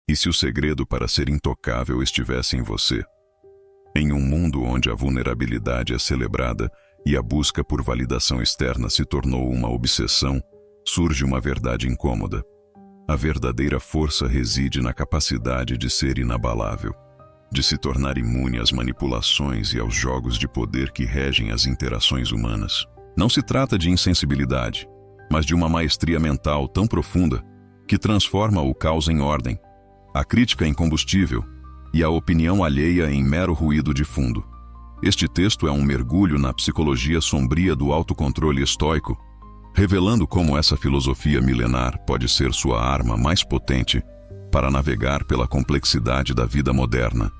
E se o segredo para ser intocável estivesse em você? Em um mundo onde a vulnerabilidade é celebrada e a busca por validação externa se tornou uma obsessão, surge uma verdade incômoda. A verdadeira força reside na capacidade de ser inabalável, de se tornar imune às manipulações e aos jogos de poder que regem as interações humanas. Não se trata de insensibilidade, mas de uma maestria mental tão profunda que transforma o caos em ordem, a crítica em combustível e a opinião alheia em mero ruído de fundo. Este texto é um mergulho na psicologia sombria do autocontrole estoico, revelando como essa filosofia milenar pode ser sua arma mais potente para navegar pela complexidade da vida moderna,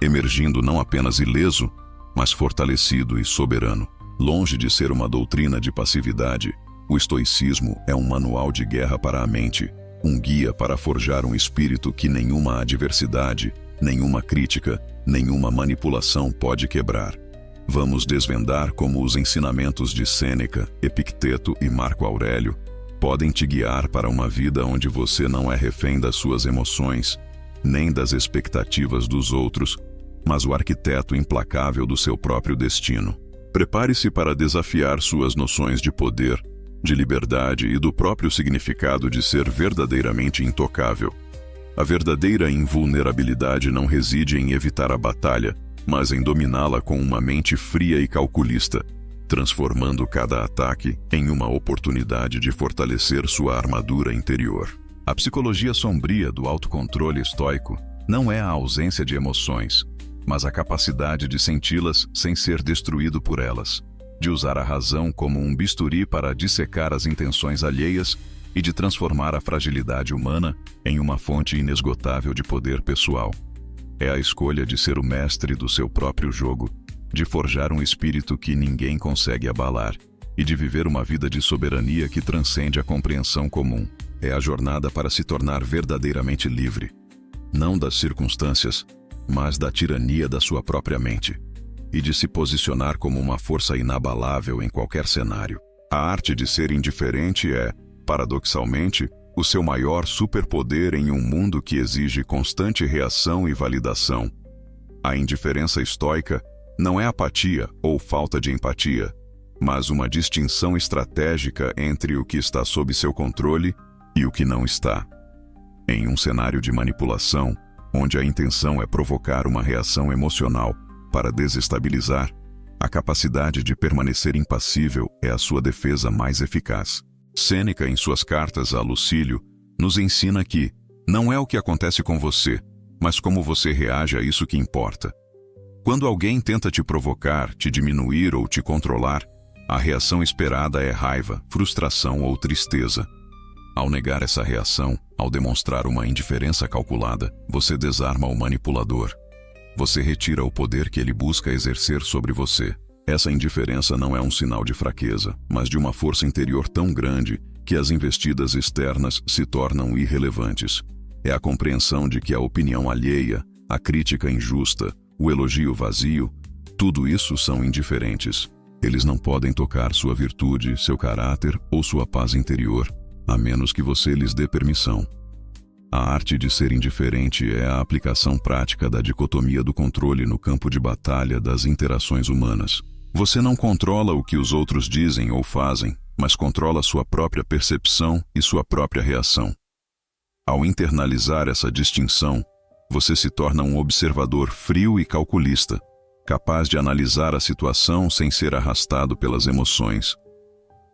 emergindo não apenas ileso, mas fortalecido e soberano. Longe de ser uma doutrina de passividade, o estoicismo é um manual de guerra para a mente, um guia para forjar um espírito que nenhuma adversidade, nenhuma crítica, nenhuma manipulação pode quebrar. Vamos desvendar como os ensinamentos de Sêneca, Epicteto e Marco Aurélio podem te guiar para uma vida onde você não é refém das suas emoções, nem das expectativas dos outros, mas o arquiteto implacável do seu próprio destino. Prepare-se para desafiar suas noções de poder, de liberdade e do próprio significado de ser verdadeiramente intocável. A verdadeira invulnerabilidade não reside em evitar a batalha, mas em dominá-la com uma mente fria e calculista, transformando cada ataque em uma oportunidade de fortalecer sua armadura interior. A psicologia sombria do autocontrole estoico não é a ausência de emoções, mas a capacidade de senti-las sem ser destruído por elas, de usar a razão como um bisturi para dissecar as intenções alheias e de transformar a fragilidade humana em uma fonte inesgotável de poder pessoal. É a escolha de ser o mestre do seu próprio jogo, de forjar um espírito que ninguém consegue abalar e de viver uma vida de soberania que transcende a compreensão comum. É a jornada para se tornar verdadeiramente livre, não das circunstâncias, mas da tirania da sua própria mente, e de se posicionar como uma força inabalável em qualquer cenário. A arte de ser indiferente é, paradoxalmente, o seu maior superpoder em um mundo que exige constante reação e validação. A indiferença estoica não é apatia ou falta de empatia, mas uma distinção estratégica entre o que está sob seu controle e o que não está. Em um cenário de manipulação, onde a intenção é provocar uma reação emocional para desestabilizar, a capacidade de permanecer impassível é a sua defesa mais eficaz. Sêneca, em suas cartas a Lucílio, nos ensina que não é o que acontece com você, mas como você reage a isso que importa. Quando alguém tenta te provocar, te diminuir ou te controlar, a reação esperada é raiva, frustração ou tristeza. Ao negar essa reação, ao demonstrar uma indiferença calculada, você desarma o manipulador. Você retira o poder que ele busca exercer sobre você. Essa indiferença não é um sinal de fraqueza, mas de uma força interior tão grande que as investidas externas se tornam irrelevantes. É a compreensão de que a opinião alheia, a crítica injusta, o elogio vazio, tudo isso são indiferentes. Eles não podem tocar sua virtude, seu caráter ou sua paz interior, a menos que você lhes dê permissão. A arte de ser indiferente é a aplicação prática da dicotomia do controle no campo de batalha das interações humanas. Você não controla o que os outros dizem ou fazem, mas controla sua própria percepção e sua própria reação. Ao internalizar essa distinção, você se torna um observador frio e calculista, capaz de analisar a situação sem ser arrastado pelas emoções.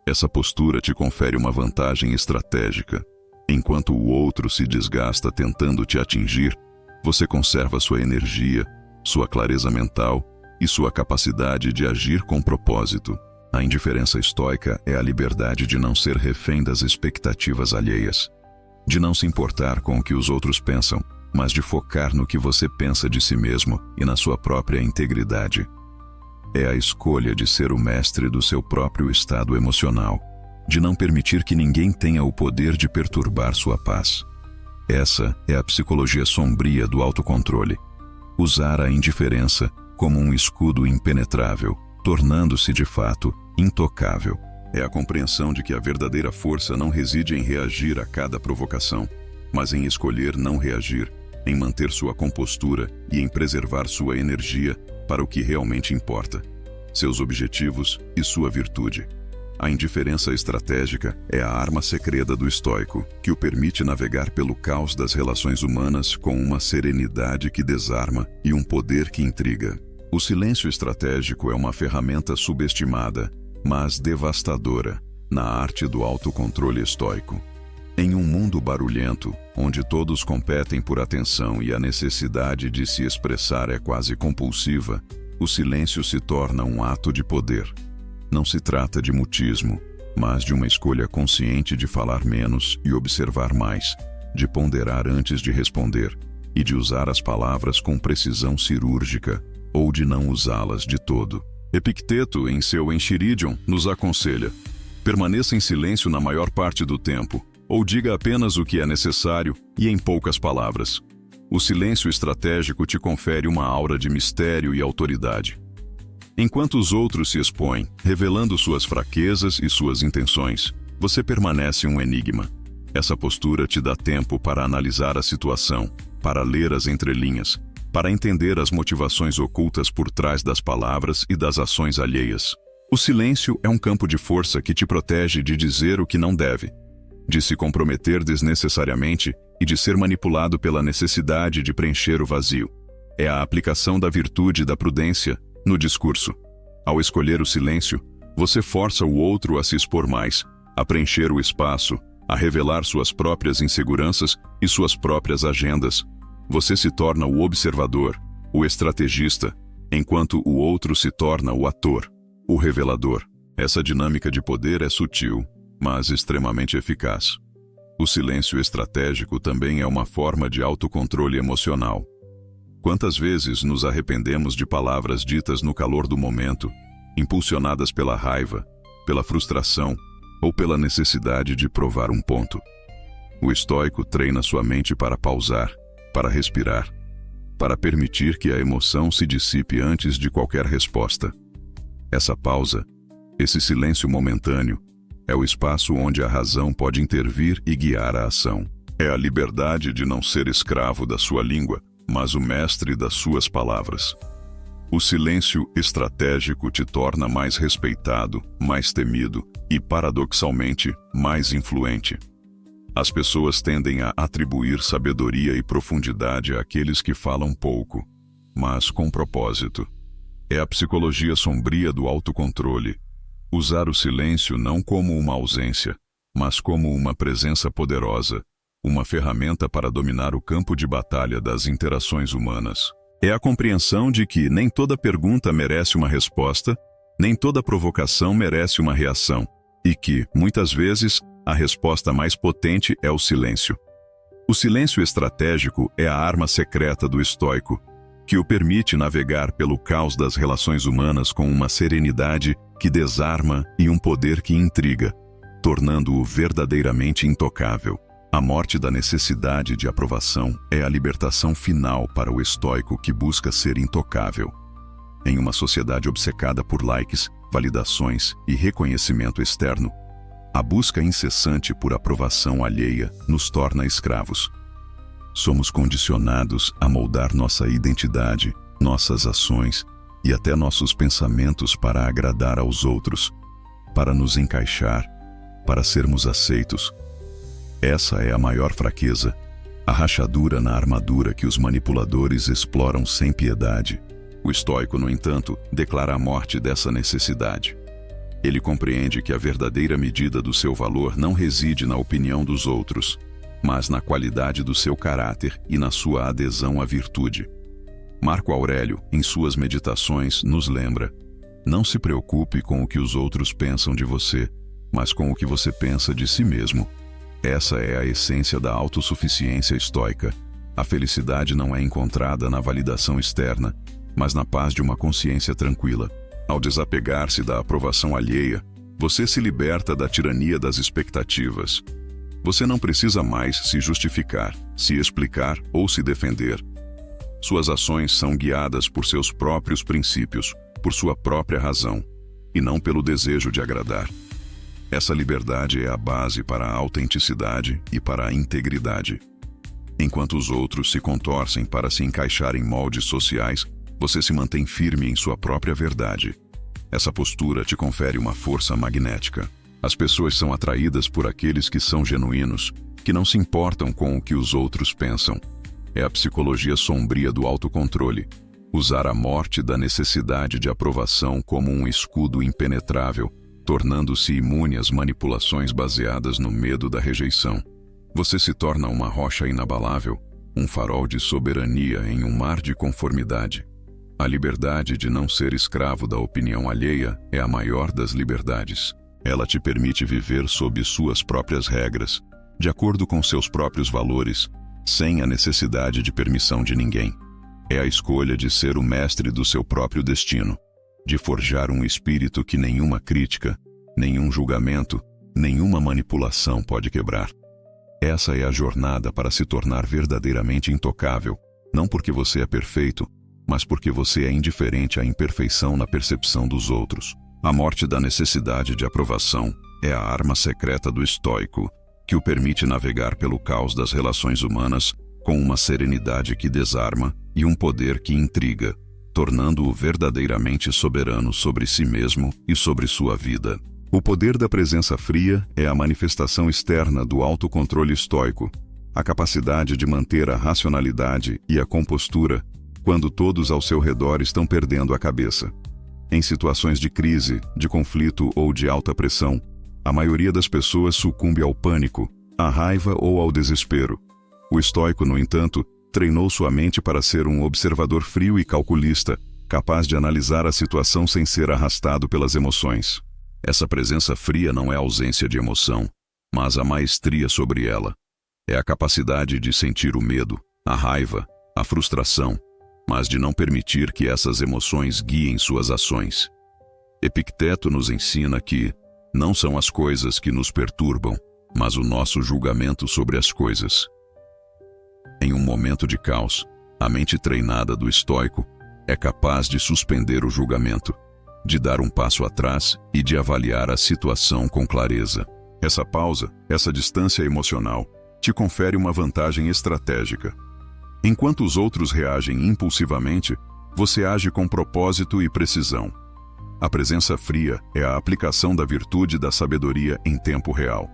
Essa postura te confere uma vantagem estratégica. Enquanto o outro se desgasta tentando te atingir, você conserva sua energia, sua clareza mental e sua capacidade de agir com propósito. A indiferença estoica é a liberdade de não ser refém das expectativas alheias, de não se importar com o que os outros pensam, mas de focar no que você pensa de si mesmo e na sua própria integridade. É a escolha de ser o mestre do seu próprio estado emocional, de não permitir que ninguém tenha o poder de perturbar sua paz. Essa é a psicologia sombria do autocontrole. Usar a indiferença como um escudo impenetrável, tornando-se de fato intocável. É a compreensão de que a verdadeira força não reside em reagir a cada provocação, mas em escolher não reagir, em manter sua compostura e em preservar sua energia para o que realmente importa, seus objetivos e sua virtude. A indiferença estratégica é a arma secreta do estoico, que o permite navegar pelo caos das relações humanas com uma serenidade que desarma e um poder que intriga. O silêncio estratégico é uma ferramenta subestimada, mas devastadora, na arte do autocontrole estoico. Em um mundo barulhento, onde todos competem por atenção e a necessidade de se expressar é quase compulsiva, o silêncio se torna um ato de poder. Não se trata de mutismo, mas de uma escolha consciente de falar menos e observar mais, de ponderar antes de responder e de usar as palavras com precisão cirúrgica ou de não usá-las de todo. Epicteto, em seu Enchiridion, nos aconselha: permaneça em silêncio na maior parte do tempo, ou diga apenas o que é necessário e em poucas palavras. O silêncio estratégico te confere uma aura de mistério e autoridade. Enquanto os outros se expõem, revelando suas fraquezas e suas intenções, você permanece um enigma. Essa postura te dá tempo para analisar a situação, para ler as entrelinhas, para entender as motivações ocultas por trás das palavras e das ações alheias. O silêncio é um campo de força que te protege de dizer o que não deve, de se comprometer desnecessariamente e de ser manipulado pela necessidade de preencher o vazio. É a aplicação da virtude e da prudência no discurso. Ao escolher o silêncio, você força o outro a se expor mais, a preencher o espaço, a revelar suas próprias inseguranças e suas próprias agendas. Você se torna o observador, o estrategista, enquanto o outro se torna o ator, o revelador. Essa dinâmica de poder é sutil, mas extremamente eficaz. O silêncio estratégico também é uma forma de autocontrole emocional. Quantas vezes nos arrependemos de palavras ditas no calor do momento, impulsionadas pela raiva, pela frustração ou pela necessidade de provar um ponto? O estoico treina sua mente para pausar, para respirar, para permitir que a emoção se dissipe antes de qualquer resposta. Essa pausa, esse silêncio momentâneo, é o espaço onde a razão pode intervir e guiar a ação. É a liberdade de não ser escravo da sua língua, mas o mestre das suas palavras. O silêncio estratégico te torna mais respeitado, mais temido e, paradoxalmente, mais influente. As pessoas tendem a atribuir sabedoria e profundidade àqueles que falam pouco, mas com propósito. É a psicologia sombria do autocontrole. Usar o silêncio não como uma ausência, mas como uma presença poderosa, uma ferramenta para dominar o campo de batalha das interações humanas. É a compreensão de que nem toda pergunta merece uma resposta, nem toda provocação merece uma reação, e que, muitas vezes, a resposta mais potente é o silêncio. O silêncio estratégico é a arma secreta do estoico, que o permite navegar pelo caos das relações humanas com uma serenidade que desarma e um poder que intriga, tornando-o verdadeiramente intocável. A morte da necessidade de aprovação é a libertação final para o estoico que busca ser intocável. Em uma sociedade obcecada por likes, validações e reconhecimento externo, a busca incessante por aprovação alheia nos torna escravos. Somos condicionados a moldar nossa identidade, nossas ações e até nossos pensamentos para agradar aos outros, para nos encaixar, para sermos aceitos. Essa é a maior fraqueza, a rachadura na armadura que os manipuladores exploram sem piedade. O estoico, no entanto, declara a morte dessa necessidade. Ele compreende que a verdadeira medida do seu valor não reside na opinião dos outros, mas na qualidade do seu caráter e na sua adesão à virtude. Marco Aurélio, em suas meditações, nos lembra: não se preocupe com o que os outros pensam de você, mas com o que você pensa de si mesmo. Essa é a essência da autossuficiência estoica. A felicidade não é encontrada na validação externa, mas na paz de uma consciência tranquila. Ao desapegar-se da aprovação alheia, você se liberta da tirania das expectativas. Você não precisa mais se justificar, se explicar ou se defender. Suas ações são guiadas por seus próprios princípios, por sua própria razão, e não pelo desejo de agradar. Essa liberdade é a base para a autenticidade e para a integridade. Enquanto os outros se contorcem para se encaixar em moldes sociais, você se mantém firme em sua própria verdade. Essa postura te confere uma força magnética. As pessoas são atraídas por aqueles que são genuínos, que não se importam com o que os outros pensam. É a psicologia sombria do autocontrole. Usar a morte da necessidade de aprovação como um escudo impenetrável, tornando-se imune às manipulações baseadas no medo da rejeição. Você se torna uma rocha inabalável, um farol de soberania em um mar de conformidade. A liberdade de não ser escravo da opinião alheia é a maior das liberdades. Ela te permite viver sob suas próprias regras, de acordo com seus próprios valores, sem a necessidade de permissão de ninguém. É a escolha de ser o mestre do seu próprio destino, de forjar um espírito que nenhuma crítica, nenhum julgamento, nenhuma manipulação pode quebrar. Essa é a jornada para se tornar verdadeiramente intocável, não porque você é perfeito, mas porque você é indiferente à imperfeição na percepção dos outros. A morte da necessidade de aprovação é a arma secreta do estoico, que o permite navegar pelo caos das relações humanas com uma serenidade que desarma e um poder que intriga, tornando-o verdadeiramente soberano sobre si mesmo e sobre sua vida. O poder da presença fria é a manifestação externa do autocontrole estoico, a capacidade de manter a racionalidade e a compostura quando todos ao seu redor estão perdendo a cabeça. Em situações de crise, de conflito ou de alta pressão, a maioria das pessoas sucumbe ao pânico, à raiva ou ao desespero. O estoico, no entanto, treinou sua mente para ser um observador frio e calculista, capaz de analisar a situação sem ser arrastado pelas emoções. Essa presença fria não é ausência de emoção, mas a maestria sobre ela. É a capacidade de sentir o medo, a raiva, a frustração, mas de não permitir que essas emoções guiem suas ações. Epicteto nos ensina que não são as coisas que nos perturbam, mas o nosso julgamento sobre as coisas. Em um momento de caos, a mente treinada do estoico é capaz de suspender o julgamento, de dar um passo atrás e de avaliar a situação com clareza. Essa pausa, essa distância emocional, te confere uma vantagem estratégica. Enquanto os outros reagem impulsivamente, você age com propósito e precisão. A presença fria é a aplicação da virtude da sabedoria em tempo real.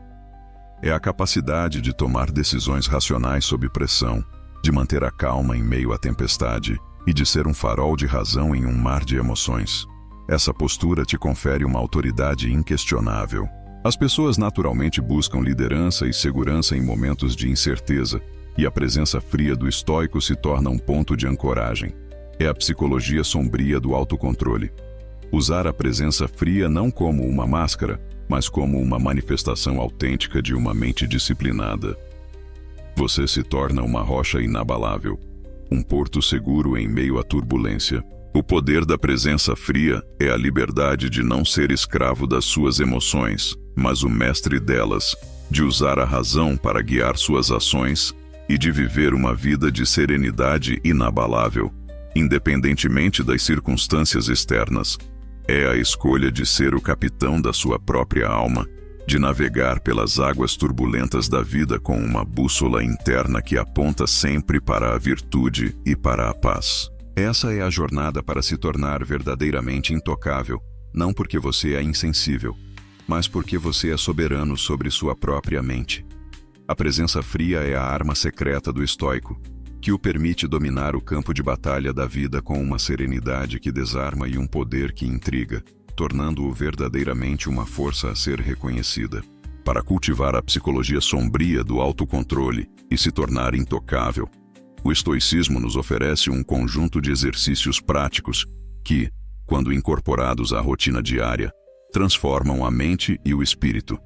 É a capacidade de tomar decisões racionais sob pressão, de manter a calma em meio à tempestade e de ser um farol de razão em um mar de emoções. Essa postura te confere uma autoridade inquestionável. As pessoas naturalmente buscam liderança e segurança em momentos de incerteza, e a presença fria do estoico se torna um ponto de ancoragem. É a psicologia sombria do autocontrole. Usar a presença fria não como uma máscara, mas como uma manifestação autêntica de uma mente disciplinada. Você se torna uma rocha inabalável, um porto seguro em meio à turbulência. O poder da presença fria é a liberdade de não ser escravo das suas emoções, mas o mestre delas, de usar a razão para guiar suas ações e de viver uma vida de serenidade inabalável, independentemente das circunstâncias externas. É a escolha de ser o capitão da sua própria alma, de navegar pelas águas turbulentas da vida com uma bússola interna que aponta sempre para a virtude e para a paz. Essa é a jornada para se tornar verdadeiramente intocável, não porque você é insensível, mas porque você é soberano sobre sua própria mente. A presença fria é a arma secreta do estoico, que o permite dominar o campo de batalha da vida com uma serenidade que desarma e um poder que intriga, tornando-o verdadeiramente uma força a ser reconhecida. Para cultivar a psicologia sombria do autocontrole e se tornar intocável, o estoicismo nos oferece um conjunto de exercícios práticos que, quando incorporados à rotina diária, transformam a mente e o espírito.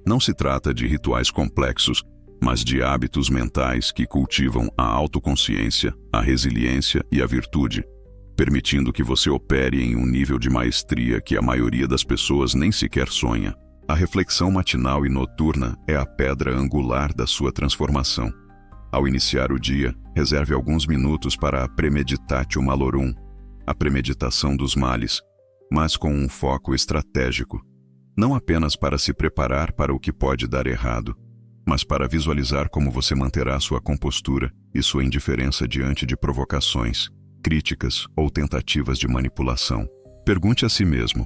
Não se trata de rituais complexos, mas de hábitos mentais que cultivam a autoconsciência, a resiliência e a virtude, permitindo que você opere em um nível de maestria que a maioria das pessoas nem sequer sonha. A reflexão matinal e noturna é a pedra angular da sua transformação. Ao iniciar o dia, reserve alguns minutos para a premeditatio malorum, a premeditação dos males, mas com um foco estratégico, não apenas para se preparar para o que pode dar errado, mas para visualizar como você manterá sua compostura e sua indiferença diante de provocações, críticas ou tentativas de manipulação. Pergunte a si mesmo: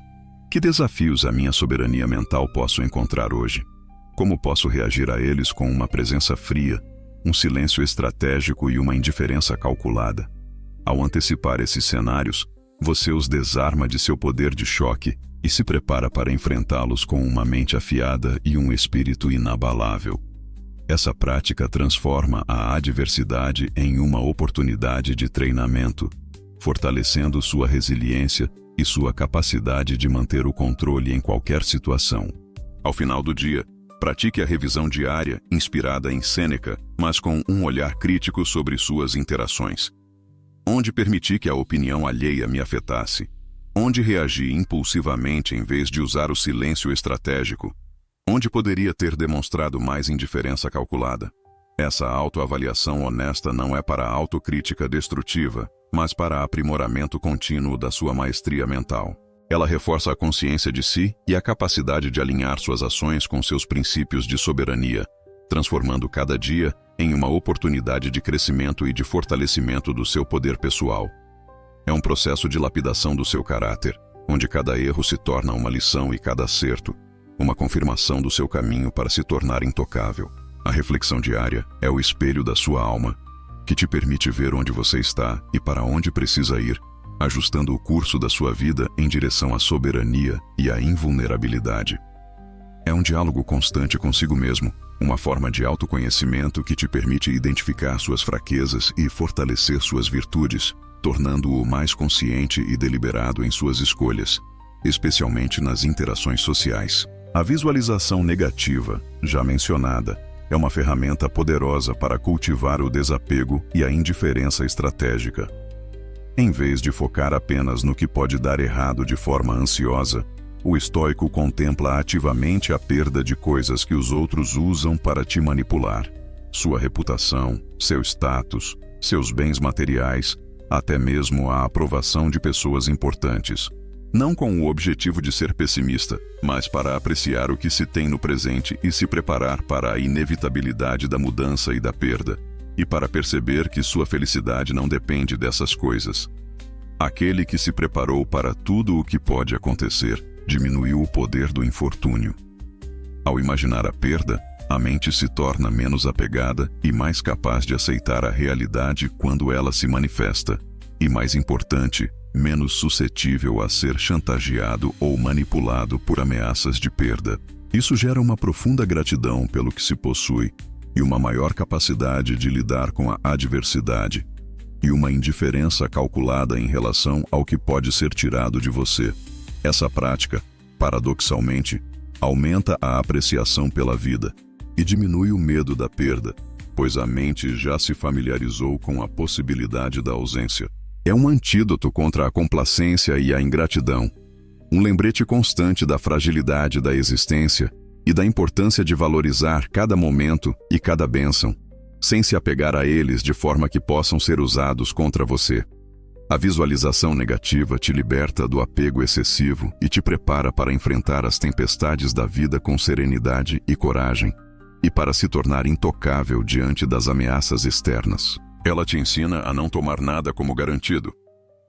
que desafios a minha soberania mental posso encontrar hoje? Como posso reagir a eles com uma presença fria, um silêncio estratégico e uma indiferença calculada? Ao antecipar esses cenários, você os desarma de seu poder de choque e se prepara para enfrentá-los com uma mente afiada e um espírito inabalável. Essa prática transforma a adversidade em uma oportunidade de treinamento, fortalecendo sua resiliência e sua capacidade de manter o controle em qualquer situação. Ao final do dia, pratique a revisão diária inspirada em Sêneca, mas com um olhar crítico sobre suas interações. Onde permiti que a opinião alheia me afetasse? Onde reagi impulsivamente em vez de usar o silêncio estratégico? Onde poderia ter demonstrado mais indiferença calculada? Essa autoavaliação honesta não é para autocrítica destrutiva, mas para aprimoramento contínuo da sua maestria mental. Ela reforça a consciência de si e a capacidade de alinhar suas ações com seus princípios de soberania, transformando cada dia em uma oportunidade de crescimento e de fortalecimento do seu poder pessoal. É um processo de lapidação do seu caráter, onde cada erro se torna uma lição e cada acerto uma confirmação do seu caminho para se tornar intocável. A reflexão diária é o espelho da sua alma, que te permite ver onde você está e para onde precisa ir, ajustando o curso da sua vida em direção à soberania e à invulnerabilidade. É um diálogo constante consigo mesmo, uma forma de autoconhecimento que te permite identificar suas fraquezas e fortalecer suas virtudes, tornando-o mais consciente e deliberado em suas escolhas, especialmente nas interações sociais. A visualização negativa, já mencionada, é uma ferramenta poderosa para cultivar o desapego e a indiferença estratégica. Em vez de focar apenas no que pode dar errado de forma ansiosa, o estoico contempla ativamente a perda de coisas que os outros usam para te manipular. Sua reputação, seu status, seus bens materiais, até mesmo a aprovação de pessoas importantes. Não com o objetivo de ser pessimista, mas para apreciar o que se tem no presente e se preparar para a inevitabilidade da mudança e da perda, e para perceber que sua felicidade não depende dessas coisas. Aquele que se preparou para tudo o que pode acontecer, diminuiu o poder do infortúnio. Ao imaginar a perda, a mente se torna menos apegada e mais capaz de aceitar a realidade quando ela se manifesta, e mais importante, menos suscetível a ser chantageado ou manipulado por ameaças de perda. Isso gera uma profunda gratidão pelo que se possui e uma maior capacidade de lidar com a adversidade, e uma indiferença calculada em relação ao que pode ser tirado de você. Essa prática, paradoxalmente, aumenta a apreciação pela vida e diminui o medo da perda, pois a mente já se familiarizou com a possibilidade da ausência. É um antídoto contra a complacência e a ingratidão, um lembrete constante da fragilidade da existência e da importância de valorizar cada momento e cada bênção, sem se apegar a eles de forma que possam ser usados contra você. A visualização negativa te liberta do apego excessivo e te prepara para enfrentar as tempestades da vida com serenidade e coragem, e para se tornar intocável diante das ameaças externas. Ela te ensina a não tomar nada como garantido,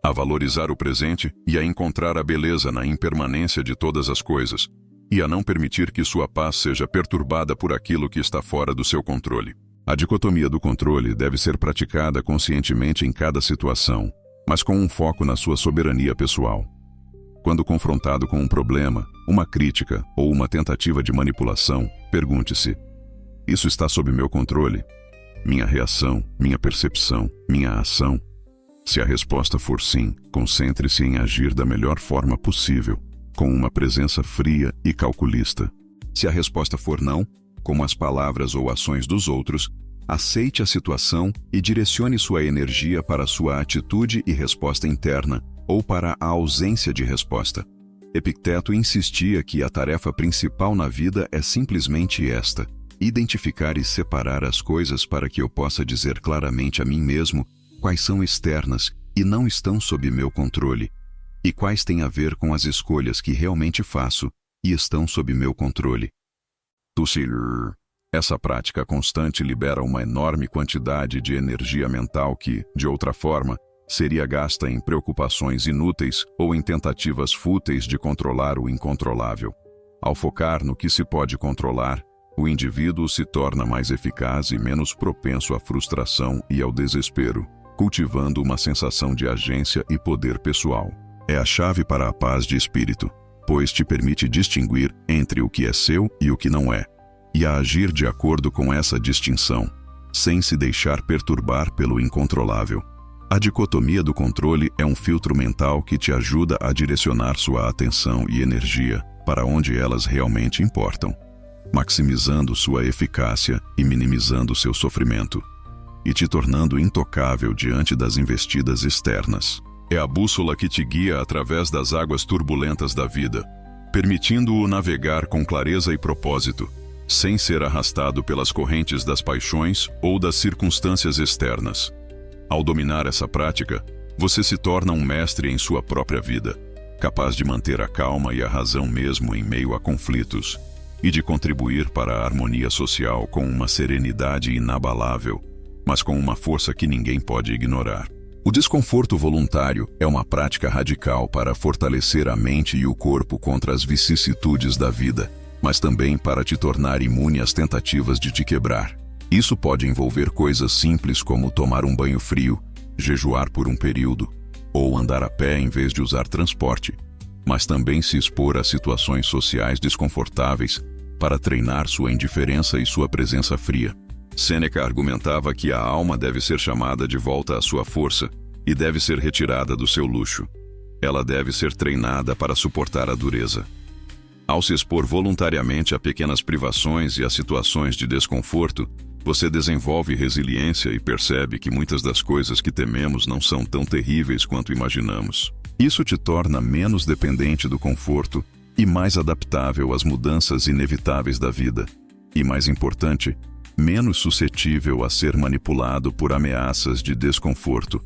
a valorizar o presente e a encontrar a beleza na impermanência de todas as coisas, e a não permitir que sua paz seja perturbada por aquilo que está fora do seu controle. A dicotomia do controle deve ser praticada conscientemente em cada situação, mas com um foco na sua soberania pessoal. Quando confrontado com um problema, uma crítica ou uma tentativa de manipulação, pergunte-se: isso está sob meu controle? Minha reação, minha percepção, minha ação? Se a resposta for sim, concentre-se em agir da melhor forma possível, com uma presença fria e calculista. Se a resposta for não, como as palavras ou ações dos outros, aceite a situação e direcione sua energia para sua atitude e resposta interna, ou para a ausência de resposta. Epicteto insistia que a tarefa principal na vida é simplesmente esta: identificar e separar as coisas para que eu possa dizer claramente a mim mesmo quais são externas e não estão sob meu controle, e quais têm a ver com as escolhas que realmente faço e estão sob meu controle. Essa prática constante libera uma enorme quantidade de energia mental que, de outra forma, seria gasta em preocupações inúteis ou em tentativas fúteis de controlar o incontrolável. Ao focar no que se pode controlar, o indivíduo se torna mais eficaz e menos propenso à frustração e ao desespero, cultivando uma sensação de agência e poder pessoal. É a chave para a paz de espírito, pois te permite distinguir entre o que é seu e o que não é, e a agir de acordo com essa distinção, sem se deixar perturbar pelo incontrolável. A dicotomia do controle é um filtro mental que te ajuda a direcionar sua atenção e energia para onde elas realmente importam, maximizando sua eficácia e minimizando seu sofrimento, e te tornando intocável diante das investidas externas. É a bússola que te guia através das águas turbulentas da vida, permitindo-o navegar com clareza e propósito, sem ser arrastado pelas correntes das paixões ou das circunstâncias externas. Ao dominar essa prática, você se torna um mestre em sua própria vida, capaz de manter a calma e a razão mesmo em meio a conflitos, e de contribuir para a harmonia social com uma serenidade inabalável, mas com uma força que ninguém pode ignorar. O desconforto voluntário é uma prática radical para fortalecer a mente e o corpo contra as vicissitudes da vida, mas também para te tornar imune às tentativas de te quebrar. Isso pode envolver coisas simples como tomar um banho frio, jejuar por um período, ou andar a pé em vez de usar transporte, mas também se expor a situações sociais desconfortáveis para treinar sua indiferença e sua presença fria. Sêneca argumentava que a alma deve ser chamada de volta à sua força e deve ser retirada do seu luxo. Ela deve ser treinada para suportar a dureza. Ao se expor voluntariamente a pequenas privações e a situações de desconforto, você desenvolve resiliência e percebe que muitas das coisas que tememos não são tão terríveis quanto imaginamos. Isso te torna menos dependente do conforto e mais adaptável às mudanças inevitáveis da vida. E mais importante, menos suscetível a ser manipulado por ameaças de desconforto.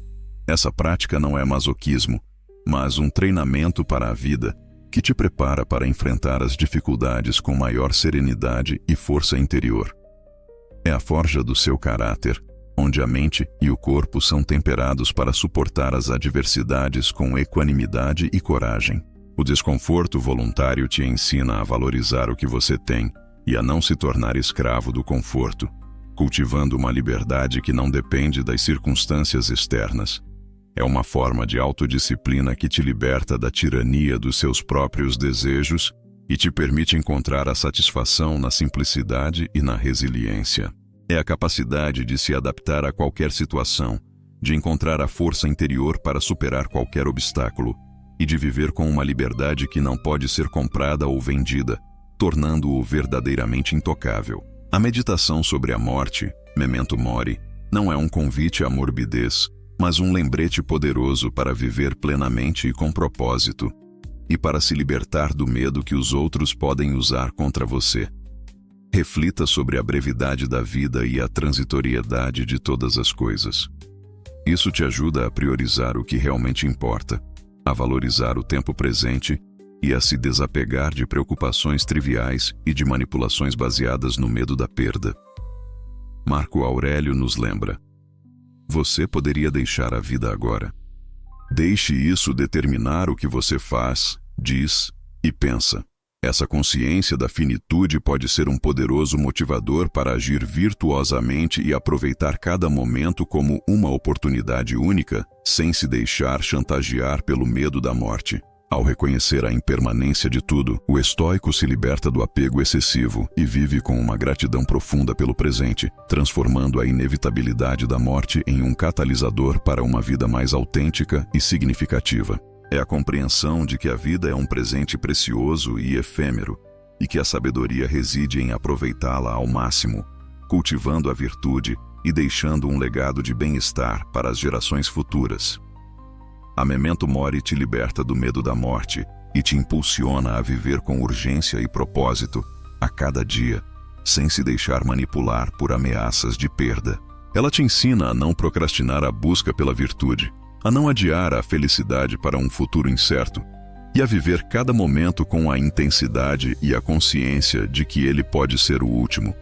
Essa prática não é masoquismo, mas um treinamento para a vida que te prepara para enfrentar as dificuldades com maior serenidade e força interior. É a forja do seu caráter, onde a mente e o corpo são temperados para suportar as adversidades com equanimidade e coragem. O desconforto voluntário te ensina a valorizar o que você tem e a não se tornar escravo do conforto, cultivando uma liberdade que não depende das circunstâncias externas. É uma forma de autodisciplina que te liberta da tirania dos seus próprios desejos e te permite encontrar a satisfação na simplicidade e na resiliência. É a capacidade de se adaptar a qualquer situação, de encontrar a força interior para superar qualquer obstáculo e de viver com uma liberdade que não pode ser comprada ou vendida, tornando-o verdadeiramente intocável. A meditação sobre a morte, Memento Mori, não é um convite à morbidez, mas um lembrete poderoso para viver plenamente e com propósito, e para se libertar do medo que os outros podem usar contra você. Reflita sobre a brevidade da vida e a transitoriedade de todas as coisas. Isso te ajuda a priorizar o que realmente importa, a valorizar o tempo presente e a se desapegar de preocupações triviais e de manipulações baseadas no medo da perda. Marco Aurélio nos lembra: você poderia deixar a vida agora. Deixe isso determinar o que você faz, diz e pensa. Essa consciência da finitude pode ser um poderoso motivador para agir virtuosamente e aproveitar cada momento como uma oportunidade única, sem se deixar chantagear pelo medo da morte. Ao reconhecer a impermanência de tudo, o estoico se liberta do apego excessivo e vive com uma gratidão profunda pelo presente, transformando a inevitabilidade da morte em um catalisador para uma vida mais autêntica e significativa. É a compreensão de que a vida é um presente precioso e efêmero, e que a sabedoria reside em aproveitá-la ao máximo, cultivando a virtude e deixando um legado de bem-estar para as gerações futuras. A Memento Mori te liberta do medo da morte e te impulsiona a viver com urgência e propósito, a cada dia, sem se deixar manipular por ameaças de perda. Ela te ensina a não procrastinar a busca pela virtude, a não adiar a felicidade para um futuro incerto e a viver cada momento com a intensidade e a consciência de que ele pode ser o último.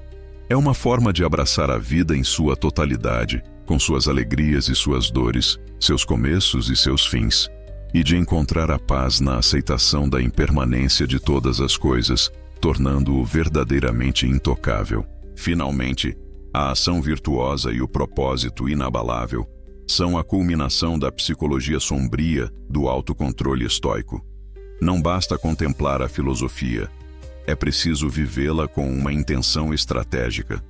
É uma forma de abraçar a vida em sua totalidade, com suas alegrias e suas dores, seus começos e seus fins, e de encontrar a paz na aceitação da impermanência de todas as coisas, tornando-o verdadeiramente intocável. Finalmente, a ação virtuosa e o propósito inabalável são a culminação da psicologia sombria do autocontrole estoico. Não basta contemplar a filosofia, é preciso vivê-la com uma intenção estratégica.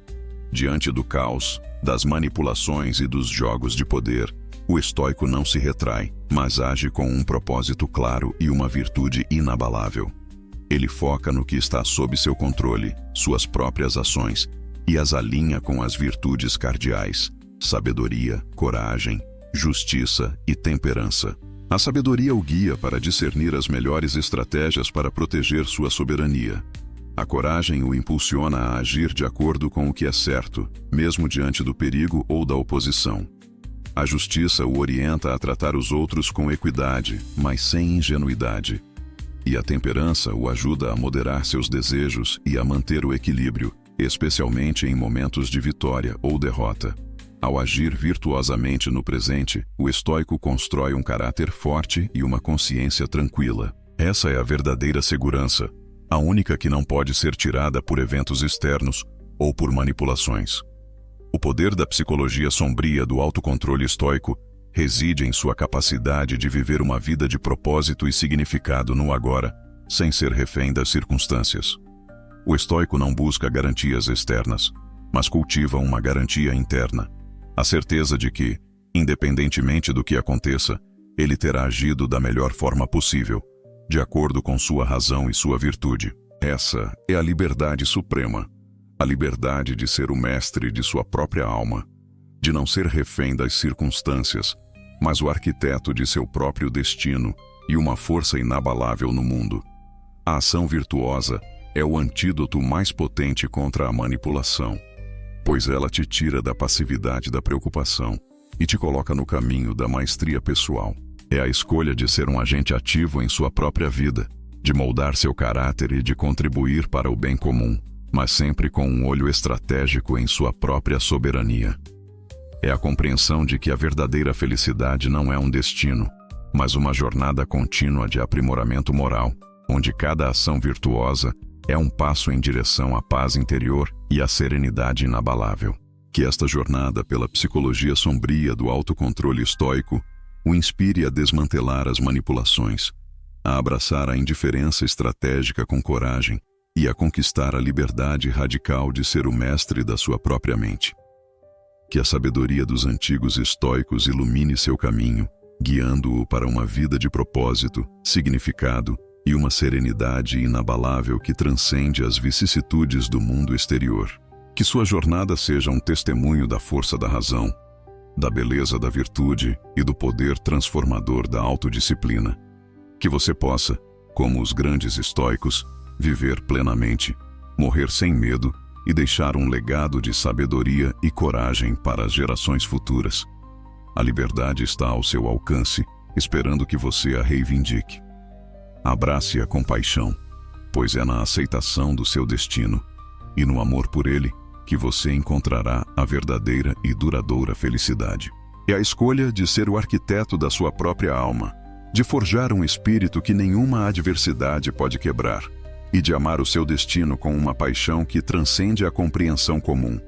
Diante do caos, das manipulações e dos jogos de poder, o estoico não se retrai, mas age com um propósito claro e uma virtude inabalável. Ele foca no que está sob seu controle, suas próprias ações, e as alinha com as virtudes cardeais: sabedoria, coragem, justiça e temperança. A sabedoria o guia para discernir as melhores estratégias para proteger sua soberania. A coragem o impulsiona a agir de acordo com o que é certo, mesmo diante do perigo ou da oposição. A justiça o orienta a tratar os outros com equidade, mas sem ingenuidade. E a temperança o ajuda a moderar seus desejos e a manter o equilíbrio, especialmente em momentos de vitória ou derrota. Ao agir virtuosamente no presente, o estoico constrói um caráter forte e uma consciência tranquila. Essa é a verdadeira segurança, a única que não pode ser tirada por eventos externos ou por manipulações. O poder da psicologia sombria do autocontrole estoico reside em sua capacidade de viver uma vida de propósito e significado no agora, sem ser refém das circunstâncias. O estoico não busca garantias externas, mas cultiva uma garantia interna. A certeza de que, independentemente do que aconteça, ele terá agido da melhor forma possível, de acordo com sua razão e sua virtude. Essa é a liberdade suprema, a liberdade de ser o mestre de sua própria alma, de não ser refém das circunstâncias, mas o arquiteto de seu próprio destino e uma força inabalável no mundo. A ação virtuosa é o antídoto mais potente contra a manipulação, pois ela te tira da passividade da preocupação e te coloca no caminho da maestria pessoal. É a escolha de ser um agente ativo em sua própria vida, de moldar seu caráter e de contribuir para o bem comum, mas sempre com um olho estratégico em sua própria soberania. É a compreensão de que a verdadeira felicidade não é um destino, mas uma jornada contínua de aprimoramento moral, onde cada ação virtuosa é um passo em direção à paz interior e à serenidade inabalável. Que esta jornada pela psicologia sombria do autocontrole estoico o inspire a desmantelar as manipulações, a abraçar a indiferença estratégica com coragem e a conquistar a liberdade radical de ser o mestre da sua própria mente. Que a sabedoria dos antigos estoicos ilumine seu caminho, guiando-o para uma vida de propósito, significado e uma serenidade inabalável que transcende as vicissitudes do mundo exterior. Que sua jornada seja um testemunho da força da razão, da beleza da virtude e do poder transformador da autodisciplina. Que você possa, como os grandes estoicos, viver plenamente, morrer sem medo e deixar um legado de sabedoria e coragem para as gerações futuras. A liberdade está ao seu alcance, esperando que você a reivindique. Abrace-a com paixão, pois é na aceitação do seu destino e no amor por ele que você encontrará a verdadeira e duradoura felicidade. É a escolha de ser o arquiteto da sua própria alma, de forjar um espírito que nenhuma adversidade pode quebrar e de amar o seu destino com uma paixão que transcende a compreensão comum.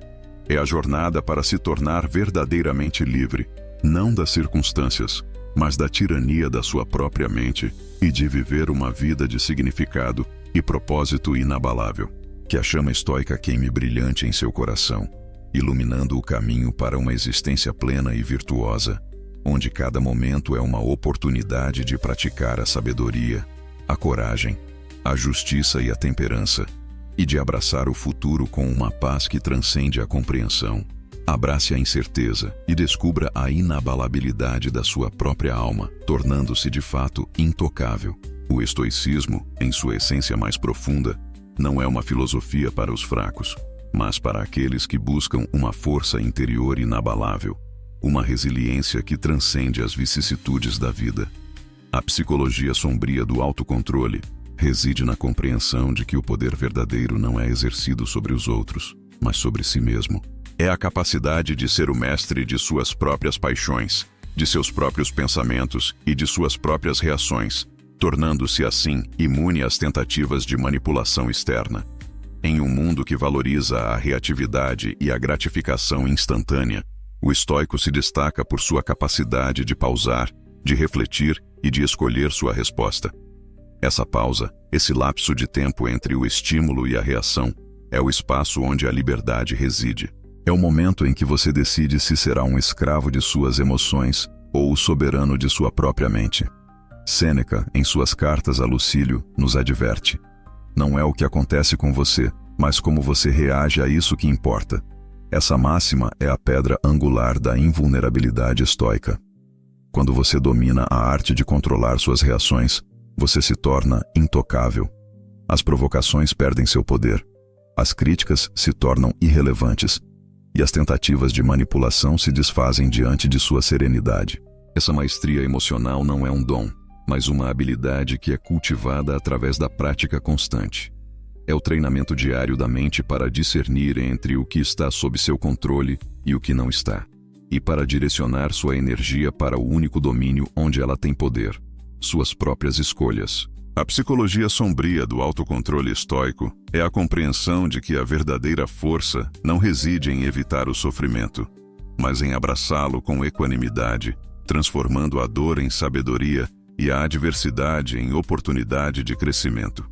É a jornada para se tornar verdadeiramente livre, não das circunstâncias, mas da tirania da sua própria mente e de viver uma vida de significado e propósito inabalável. Que a chama estoica queime brilhante em seu coração, iluminando o caminho para uma existência plena e virtuosa, onde cada momento é uma oportunidade de praticar a sabedoria, a coragem, a justiça e a temperança, e de abraçar o futuro com uma paz que transcende a compreensão. Abrace a incerteza e descubra a inabalabilidade da sua própria alma, tornando-se de fato intocável. O estoicismo, em sua essência mais profunda, não é uma filosofia para os fracos, mas para aqueles que buscam uma força interior inabalável, uma resiliência que transcende as vicissitudes da vida. A psicologia sombria do autocontrole reside na compreensão de que o poder verdadeiro não é exercido sobre os outros, mas sobre si mesmo. É a capacidade de ser o mestre de suas próprias paixões, de seus próprios pensamentos e de suas próprias reações, tornando-se assim imune às tentativas de manipulação externa. Em um mundo que valoriza a reatividade e a gratificação instantânea, o estoico se destaca por sua capacidade de pausar, de refletir e de escolher sua resposta. Essa pausa, esse lapso de tempo entre o estímulo e a reação, é o espaço onde a liberdade reside. É o momento em que você decide se será um escravo de suas emoções ou o soberano de sua própria mente. Sêneca, em suas cartas a Lucílio, nos adverte: não é o que acontece com você, mas como você reage a isso que importa. Essa máxima é a pedra angular da invulnerabilidade estoica. Quando você domina a arte de controlar suas reações, você se torna intocável. As provocações perdem seu poder. As críticas se tornam irrelevantes. E as tentativas de manipulação se desfazem diante de sua serenidade. Essa maestria emocional não é um dom, mas uma habilidade que é cultivada através da prática constante. É o treinamento diário da mente para discernir entre o que está sob seu controle e o que não está, e para direcionar sua energia para o único domínio onde ela tem poder: suas próprias escolhas. A psicologia sombria do autocontrole estoico é a compreensão de que a verdadeira força não reside em evitar o sofrimento, mas em abraçá-lo com equanimidade, transformando a dor em sabedoria e a adversidade em oportunidade de crescimento.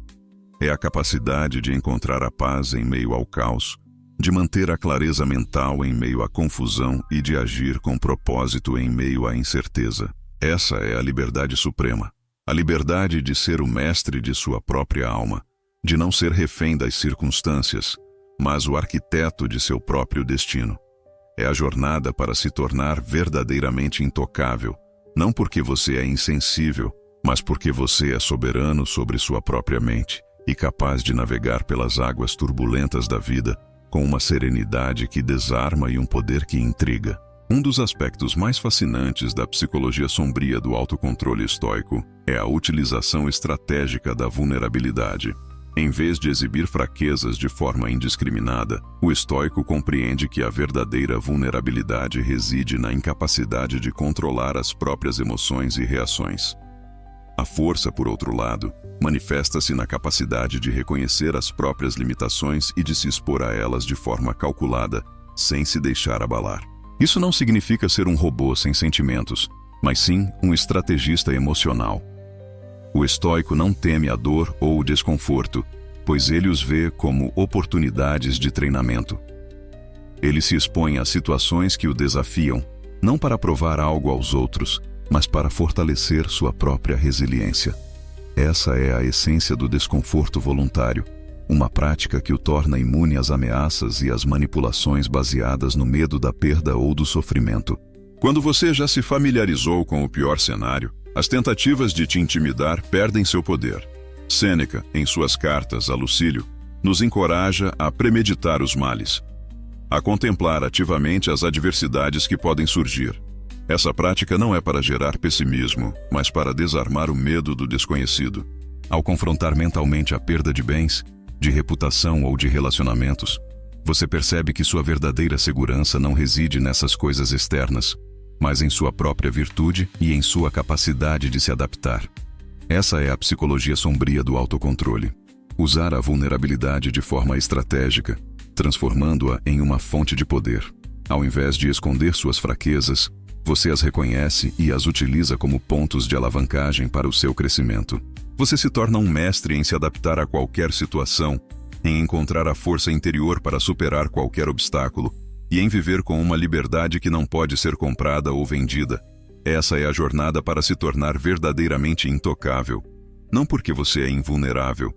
É a capacidade de encontrar a paz em meio ao caos, de manter a clareza mental em meio à confusão e de agir com propósito em meio à incerteza. Essa é a liberdade suprema. A liberdade de ser o mestre de sua própria alma, de não ser refém das circunstâncias, mas o arquiteto de seu próprio destino. É a jornada para se tornar verdadeiramente intocável, não porque você é insensível, mas porque você é soberano sobre sua própria mente e capaz de navegar pelas águas turbulentas da vida com uma serenidade que desarma e um poder que intriga. Um dos aspectos mais fascinantes da psicologia sombria do autocontrole estoico é a utilização estratégica da vulnerabilidade. Em vez de exibir fraquezas de forma indiscriminada, o estoico compreende que a verdadeira vulnerabilidade reside na incapacidade de controlar as próprias emoções e reações. A força, por outro lado, manifesta-se na capacidade de reconhecer as próprias limitações e de se expor a elas de forma calculada, sem se deixar abalar. Isso não significa ser um robô sem sentimentos, mas sim um estrategista emocional. O estoico não teme a dor ou o desconforto, pois ele os vê como oportunidades de treinamento. Ele se expõe a situações que o desafiam, não para provar algo aos outros, mas para fortalecer sua própria resiliência. Essa é a essência do desconforto voluntário, uma prática que o torna imune às ameaças e às manipulações baseadas no medo da perda ou do sofrimento. Quando você já se familiarizou com o pior cenário, as tentativas de te intimidar perdem seu poder. Sêneca, em suas cartas a Lucílio, nos encoraja a premeditar os males, a contemplar ativamente as adversidades que podem surgir. Essa prática não é para gerar pessimismo, mas para desarmar o medo do desconhecido. Ao confrontar mentalmente a perda de bens, de reputação ou de relacionamentos, você percebe que sua verdadeira segurança não reside nessas coisas externas, mas em sua própria virtude e em sua capacidade de se adaptar. Essa é a psicologia sombria do autocontrole. Usar a vulnerabilidade de forma estratégica, transformando-a em uma fonte de poder. Ao invés de esconder suas fraquezas, você as reconhece e as utiliza como pontos de alavancagem para o seu crescimento. Você se torna um mestre em se adaptar a qualquer situação, em encontrar a força interior para superar qualquer obstáculo e em viver com uma liberdade que não pode ser comprada ou vendida. Essa é a jornada para se tornar verdadeiramente intocável, não porque você é invulnerável,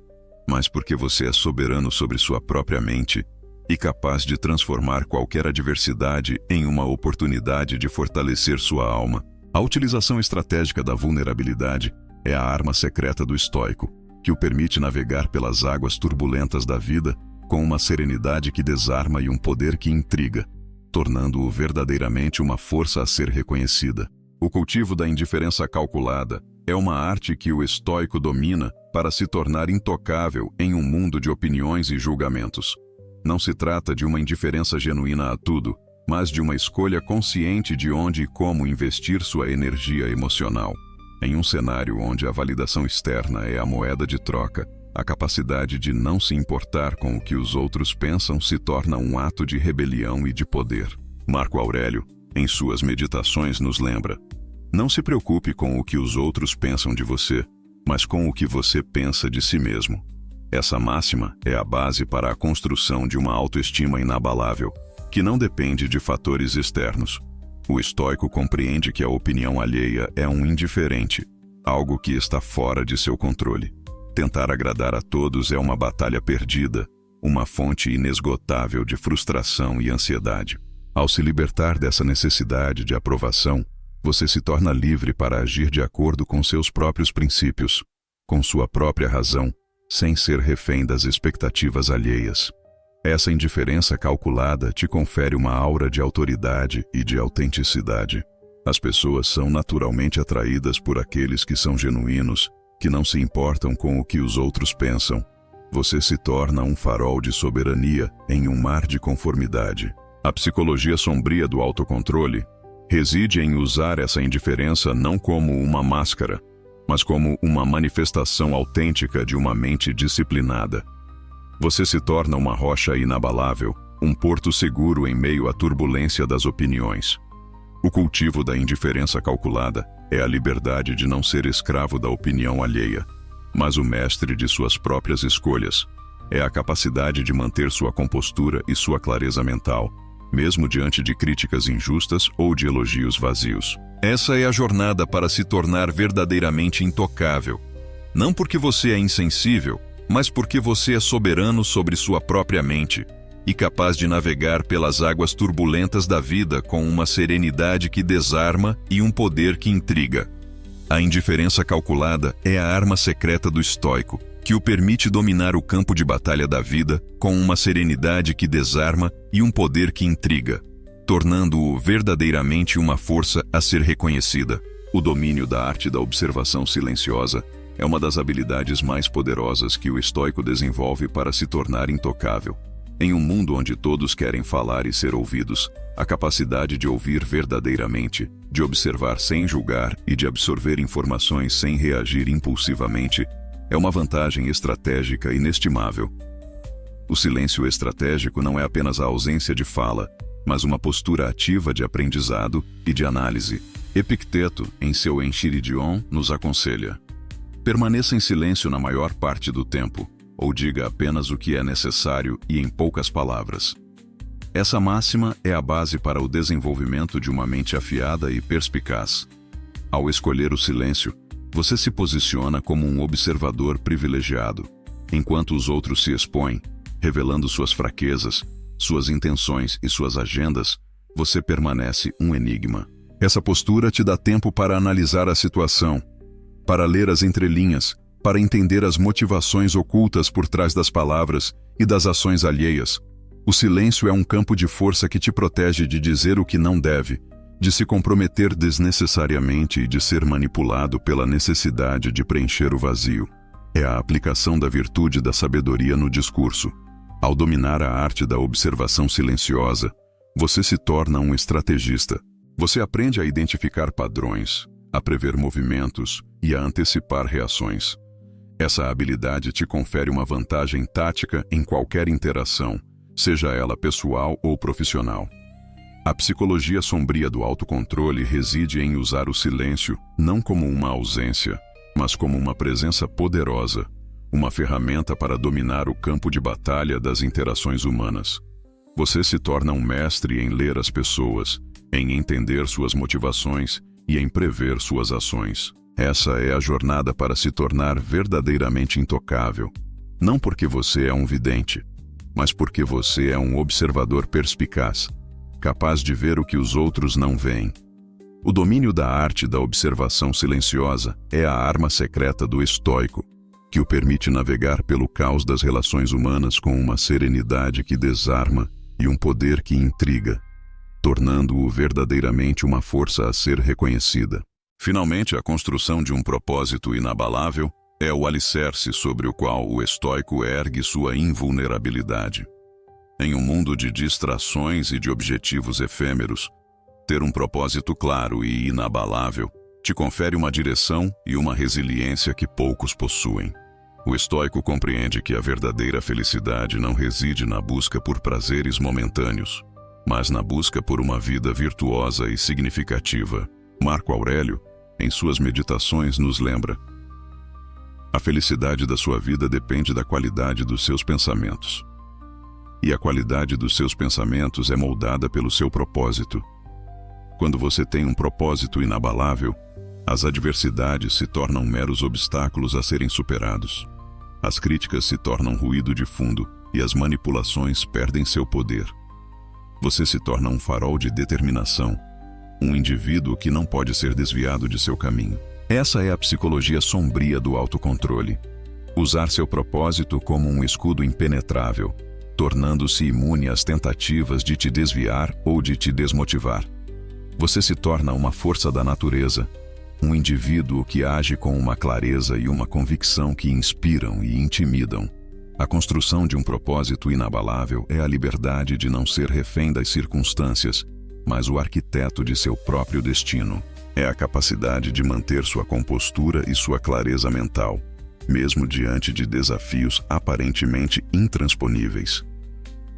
mas porque você é soberano sobre sua própria mente e capaz de transformar qualquer adversidade em uma oportunidade de fortalecer sua alma. A utilização estratégica da vulnerabilidade é a arma secreta do estoico, que o permite navegar pelas águas turbulentas da vida com uma serenidade que desarma e um poder que intriga, tornando-o verdadeiramente uma força a ser reconhecida. O cultivo da indiferença calculada é uma arte que o estoico domina para se tornar intocável em um mundo de opiniões e julgamentos. Não se trata de uma indiferença genuína a tudo, mas de uma escolha consciente de onde e como investir sua energia emocional. Em um cenário onde a validação externa é a moeda de troca, a capacidade de não se importar com o que os outros pensam se torna um ato de rebelião e de poder. Marco Aurélio, em suas meditações, nos lembra: não se preocupe com o que os outros pensam de você, mas com o que você pensa de si mesmo. Essa máxima é a base para a construção de uma autoestima inabalável, que não depende de fatores externos. O estoico compreende que a opinião alheia é um indiferente, algo que está fora de seu controle. Tentar agradar a todos é uma batalha perdida, uma fonte inesgotável de frustração e ansiedade. Ao se libertar dessa necessidade de aprovação, você se torna livre para agir de acordo com seus próprios princípios, com sua própria razão, sem ser refém das expectativas alheias. Essa indiferença calculada te confere uma aura de autoridade e de autenticidade. As pessoas são naturalmente atraídas por aqueles que são genuínos, que não se importam com o que os outros pensam. Você se torna um farol de soberania em um mar de conformidade. A psicologia sombria do autocontrole reside em usar essa indiferença não como uma máscara, mas como uma manifestação autêntica de uma mente disciplinada. Você se torna uma rocha inabalável, um porto seguro em meio à turbulência das opiniões. O cultivo da indiferença calculada é a liberdade de não ser escravo da opinião alheia, mas o mestre de suas próprias escolhas. É a capacidade de manter sua compostura e sua clareza mental, mesmo diante de críticas injustas ou de elogios vazios. Essa é a jornada para se tornar verdadeiramente intocável. Não porque você é insensível, mas porque você é soberano sobre sua própria mente e capaz de navegar pelas águas turbulentas da vida com uma serenidade que desarma e um poder que intriga. A indiferença calculada é a arma secreta do estoico, que o permite dominar o campo de batalha da vida com uma serenidade que desarma e um poder que intriga, tornando-o verdadeiramente uma força a ser reconhecida. O domínio da arte da observação silenciosa é uma das habilidades mais poderosas que o estoico desenvolve para se tornar intocável. Em um mundo onde todos querem falar e ser ouvidos, a capacidade de ouvir verdadeiramente, de observar sem julgar e de absorver informações sem reagir impulsivamente é uma vantagem estratégica inestimável. O silêncio estratégico não é apenas a ausência de fala, mas uma postura ativa de aprendizado e de análise. Epicteto, em seu Enchiridion, nos aconselha: permaneça em silêncio na maior parte do tempo, ou diga apenas o que é necessário e em poucas palavras. Essa máxima é a base para o desenvolvimento de uma mente afiada e perspicaz. Ao escolher o silêncio, você se posiciona como um observador privilegiado, enquanto os outros se expõem, revelando suas fraquezas, suas intenções e suas agendas. Você permanece um enigma. Essa postura te dá tempo para analisar a situação, para ler as entrelinhas, para entender as motivações ocultas por trás das palavras e das ações alheias. O silêncio é um campo de força que te protege de dizer o que não deve, de se comprometer desnecessariamente e de ser manipulado pela necessidade de preencher o vazio. É a aplicação da virtude da sabedoria no discurso. Ao dominar a arte da observação silenciosa, você se torna um estrategista. Você aprende a identificar padrões, a prever movimentos e a antecipar reações. Essa habilidade te confere uma vantagem tática em qualquer interação, seja ela pessoal ou profissional. A psicologia sombria do autocontrole reside em usar o silêncio não como uma ausência, mas como uma presença poderosa, uma ferramenta para dominar o campo de batalha das interações humanas. Você se torna um mestre em ler as pessoas, em entender suas motivações e em prever suas ações. Essa é a jornada para se tornar verdadeiramente intocável, não porque você é um vidente, mas porque você é um observador perspicaz, capaz de ver o que os outros não veem. O domínio da arte da observação silenciosa é a arma secreta do estoico, que o permite navegar pelo caos das relações humanas com uma serenidade que desarma e um poder que intriga, tornando-o verdadeiramente uma força a ser reconhecida. Finalmente, a construção de um propósito inabalável é o alicerce sobre o qual o estoico ergue sua invulnerabilidade. Em um mundo de distrações e de objetivos efêmeros, ter um propósito claro e inabalável te confere uma direção e uma resiliência que poucos possuem. O estoico compreende que a verdadeira felicidade não reside na busca por prazeres momentâneos, mas na busca por uma vida virtuosa e significativa. Marco Aurélio, em suas meditações, nos lembra: a felicidade da sua vida depende da qualidade dos seus pensamentos. E a qualidade dos seus pensamentos é moldada pelo seu propósito. Quando você tem um propósito inabalável, as adversidades se tornam meros obstáculos a serem superados. As críticas se tornam ruído de fundo e as manipulações perdem seu poder. Você se torna um farol de determinação, um indivíduo que não pode ser desviado de seu caminho. Essa é a psicologia sombria do autocontrole. Usar seu propósito como um escudo impenetrável, tornando-se imune às tentativas de te desviar ou de te desmotivar. Você se torna uma força da natureza, um indivíduo que age com uma clareza e uma convicção que inspiram e intimidam. A construção de um propósito inabalável é a liberdade de não ser refém das circunstâncias, mas o arquiteto de seu próprio destino. É a capacidade de manter sua compostura e sua clareza mental, mesmo diante de desafios aparentemente intransponíveis.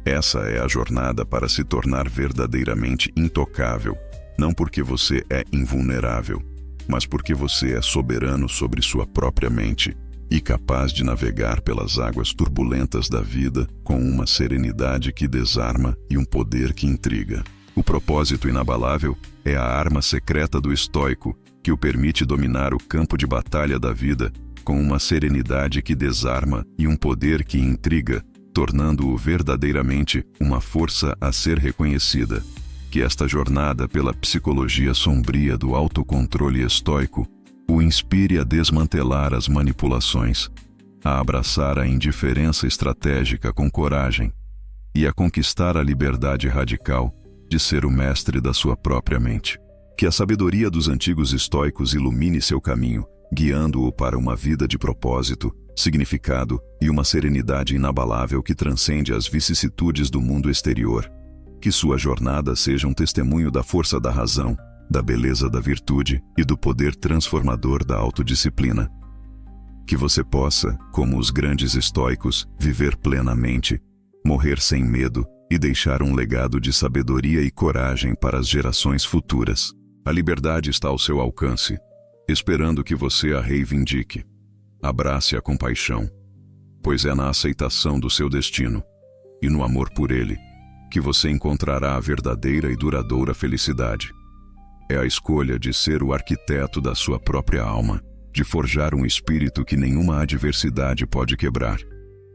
Essa é a jornada para se tornar verdadeiramente intocável, não porque você é invulnerável, mas porque você é soberano sobre sua própria mente e capaz de navegar pelas águas turbulentas da vida com uma serenidade que desarma e um poder que intriga. O propósito inabalável é a arma secreta do estoico, que o permite dominar o campo de batalha da vida com uma serenidade que desarma e um poder que intriga, tornando-o verdadeiramente uma força a ser reconhecida. Que esta jornada pela psicologia sombria do autocontrole estoico o inspire a desmantelar as manipulações, a abraçar a indiferença estratégica com coragem e a conquistar a liberdade radical de ser o mestre da sua própria mente. Que a sabedoria dos antigos estoicos ilumine seu caminho, guiando-o para uma vida de propósito, significado e uma serenidade inabalável que transcende as vicissitudes do mundo exterior. Que sua jornada seja um testemunho da força da razão, da beleza da virtude e do poder transformador da autodisciplina. Que você possa, como os grandes estoicos, viver plenamente, morrer sem medo e deixar um legado de sabedoria e coragem para as gerações futuras. A liberdade está ao seu alcance, esperando que você a reivindique. Abrace-a com paixão, pois é na aceitação do seu destino e no amor por ele que você encontrará a verdadeira e duradoura felicidade. É a escolha de ser o arquiteto da sua própria alma, de forjar um espírito que nenhuma adversidade pode quebrar,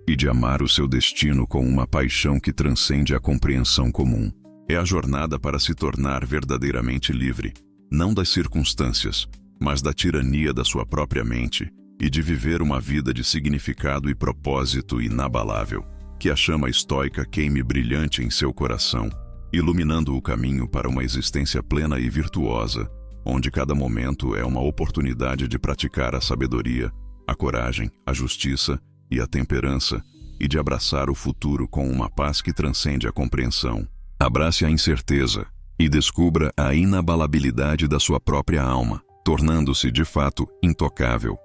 e de amar o seu destino com uma paixão que transcende a compreensão comum. É a jornada para se tornar verdadeiramente livre, não das circunstâncias, mas da tirania da sua própria mente, e de viver uma vida de significado e propósito inabalável. Que a chama estoica queime brilhante em seu coração, iluminando o caminho para uma existência plena e virtuosa, onde cada momento é uma oportunidade de praticar a sabedoria, a coragem, a justiça e a temperança, e de abraçar o futuro com uma paz que transcende a compreensão. Abrace a incerteza e descubra a inabalabilidade da sua própria alma, tornando-se de fato intocável.